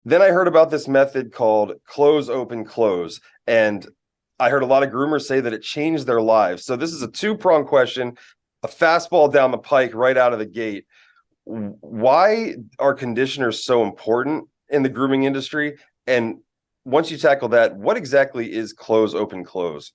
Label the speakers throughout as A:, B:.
A: Then I heard about this method called close, open, close. And I heard a lot of groomers say that it changed their lives. So this is a two-pronged question, a fastball down the pike right out of the gate. Why are conditioners so important in the grooming industry? And once you tackle that, what exactly is close, open, close?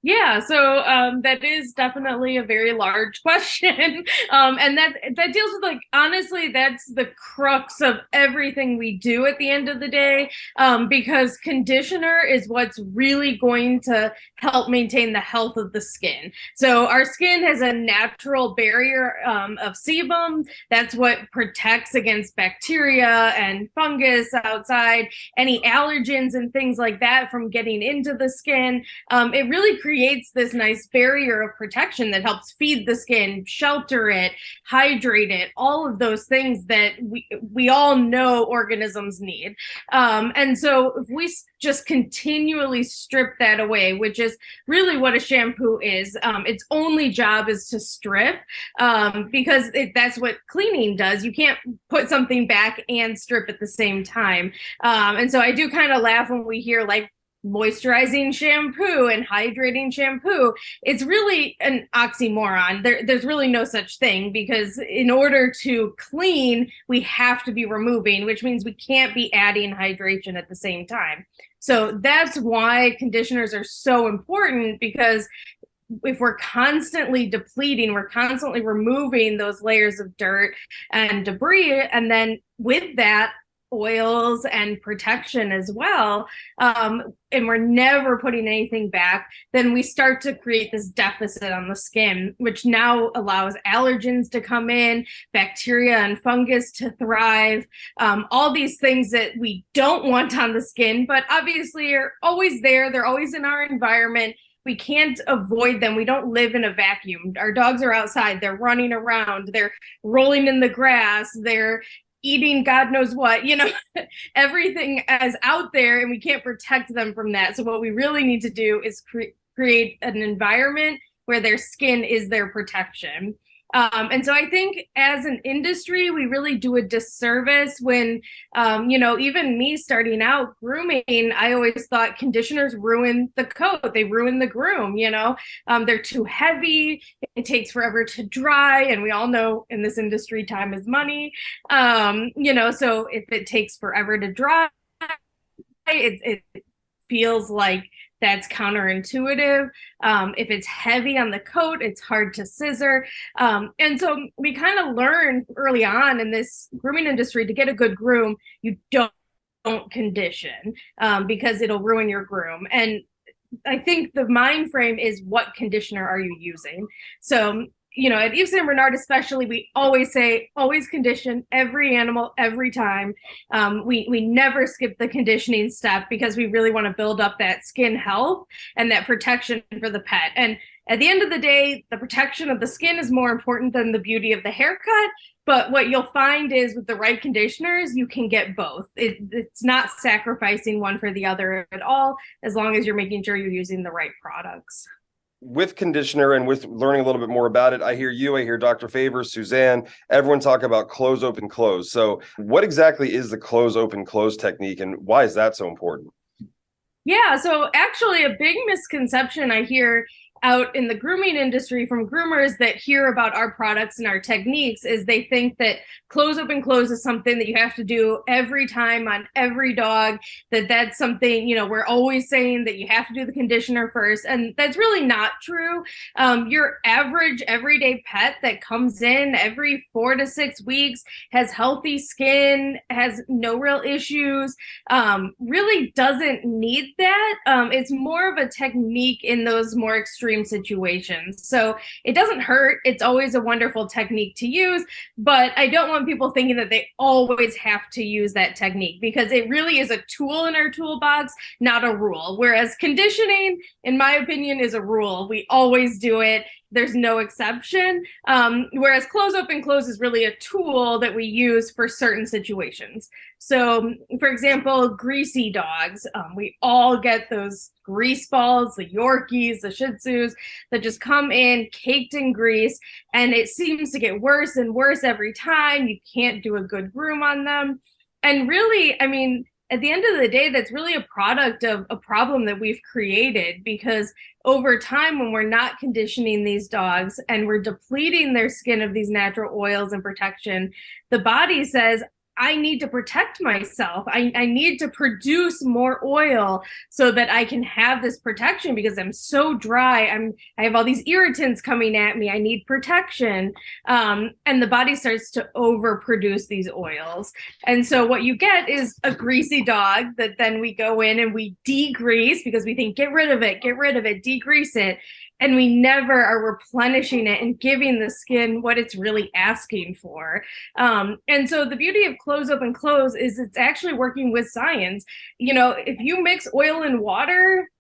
B: Yeah, so that is definitely a very large question. And that deals with, like, honestly, that's the crux of everything we do at the end of the day. Because conditioner is what's really going to help maintain the health of the skin. So our skin has a natural barrier of sebum. That's what protects against bacteria and fungus outside, any allergens and things like that from getting into the skin. It really creates this nice barrier of protection that helps feed the skin, shelter it, hydrate it, all of those things that we all know organisms need. And so if we just continually strip that away, which is really what a shampoo is, its only job is to strip, because that's what cleaning does. You can't put something back and strip at the same time. And so I do kind of laugh when we hear, like, moisturizing shampoo and hydrating shampoo. It's really an oxymoron. There's really no such thing, because in order to clean, we have to be removing, which means we can't be adding hydration at the same time. So that's why conditioners are so important, because if we're constantly depleting, we're constantly removing those layers of dirt and debris, and then with that, oils and protection as well, and we're never putting anything back, then we start to create this deficit on the skin, which now allows allergens to come in, bacteria and fungus to thrive, all these things that we don't want on the skin, but obviously are always there. They're always in our environment. We can't avoid them. We don't live in a vacuum. Our dogs are outside. They're running around. They're rolling in the grass. They're eating God knows what, everything is out there, and we can't protect them from that. So what we really need to do is create an environment where their skin is their protection. And so I think as an industry, we really do a disservice when, even me starting out grooming, I always thought conditioners ruin the coat. They ruin the groom, they're too heavy. It takes forever to dry. And we all know in this industry, time is money. So if it takes forever to dry, it feels like that's counterintuitive. If it's heavy on the coat, it's hard to scissor. And so we kind of learned early on in this grooming industry, to get a good groom, you don't condition, because it'll ruin your groom. And I think the mind frame is, what conditioner are you using? So at Yves Saint Bernard especially, we always say, always condition every animal every time. We never skip the conditioning step, because we really want to build up that skin health and that protection for the pet. And at the end of the day, the protection of the skin is more important than the beauty of the haircut. But what you'll find is, with the right conditioners, you can get both. It's not sacrificing one for the other at all, as long as you're making sure you're using the right products.
A: With conditioner and with learning a little bit more about it, I hear Dr. Favors, Suzanne, everyone talk about close, open, close. So what exactly is the close, open, close technique, and why is that so important?
B: Yeah, so actually, a big misconception I hear out in the grooming industry from groomers that hear about our products and our techniques is they think that close, open, close is something that you have to do every time on every dog, that's something, we're always saying that you have to do the conditioner first. And that's really not true. Your average everyday pet that comes in every 4 to 6 weeks, has healthy skin, has no real issues, really doesn't need that. It's more of a technique in those more extreme situations. So it doesn't hurt. It's always a wonderful technique to use, but I don't want people thinking that they always have to use that technique, because it really is a tool in our toolbox, not a rule. Whereas conditioning, in my opinion, is a rule. We always do it. There's no exception. Whereas close, open, close is really a tool that we use for certain situations. So, for example, greasy dogs, we all get those grease balls, the Yorkies, the Shih Tzus, that just come in caked in grease, and it seems to get worse and worse every time. You can't do a good groom on them. And really, I mean, at the end of the day, that's really a product of a problem that we've created, because over time, when we're not conditioning these dogs and we're depleting their skin of these natural oils and protection, the body says, I need to protect myself. I need to produce more oil so that I can have this protection because I'm so dry. I have all these irritants coming at me. I need protection. And the body starts to overproduce these oils. And so what you get is a greasy dog that then we go in and we degrease because we think, get rid of it, degrease it. And we never are replenishing it and giving the skin what it's really asking for. And so the beauty of close, open, close is it's actually working with science. You know, if you mix oil and water,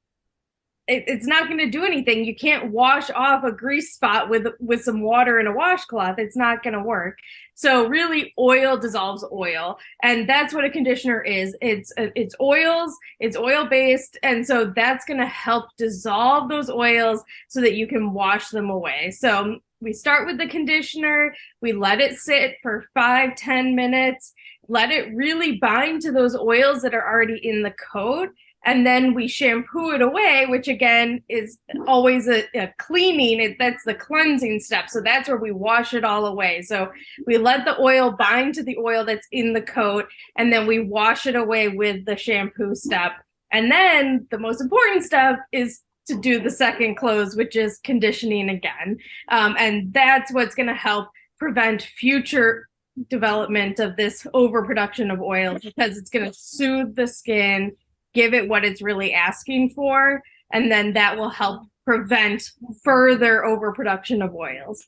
B: it's not going to do anything. You can't wash off a grease spot with some water and a washcloth. It's not going to work. So really, oil dissolves oil, and that's what a conditioner is. It's oils, it's oil based, and so that's going to help dissolve those oils so that you can wash them away. So we start with the conditioner, we let it sit for 5-10 minutes, let it really bind to those oils that are already in the coat. And then we shampoo it away, which again is always a cleaning. That's the cleansing step. So that's where we wash it all away. So we let the oil bind to the oil that's in the coat, and then we wash it away with the shampoo step. And then the most important step is to do the second close, which is conditioning again. And that's what's going to help prevent future development of this overproduction of oils, because it's going to soothe the skin, give it what it's really asking for, and then that will help prevent further overproduction of oils.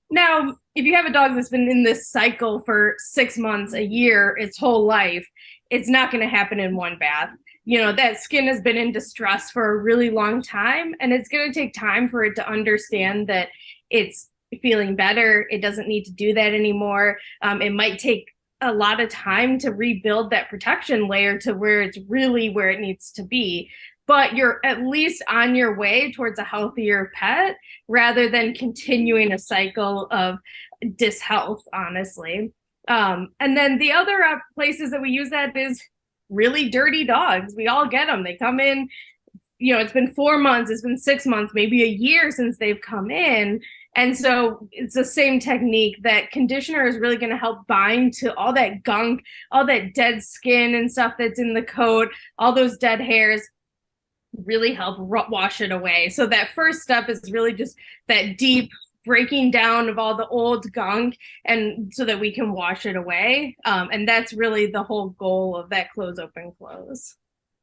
B: Now, if you have a dog that's been in this cycle for 6 months, a year, its whole life, it's not going to happen in one bath. You know, that skin has been in distress for a really long time, and it's going to take time for it to understand that it's feeling better. It doesn't need to do that anymore. It might take a lot of time to rebuild that protection layer to where it's really where it needs to be. But you're at least on your way towards a healthier pet rather than continuing a cycle of dishealth, honestly. And then the other places that we use that is really dirty dogs. We all get them. They come in, you know, it's been 4 months, it's been 6 months, maybe a year since they've come in. And so it's the same technique. That conditioner is really going to help bind to all that gunk, all that dead skin and stuff that's in the coat, all those dead hairs, really help wash it away. So that first step is really just that deep breaking down of all the old gunk, and so that we can wash it away. And that's really the whole goal of that close, open, close.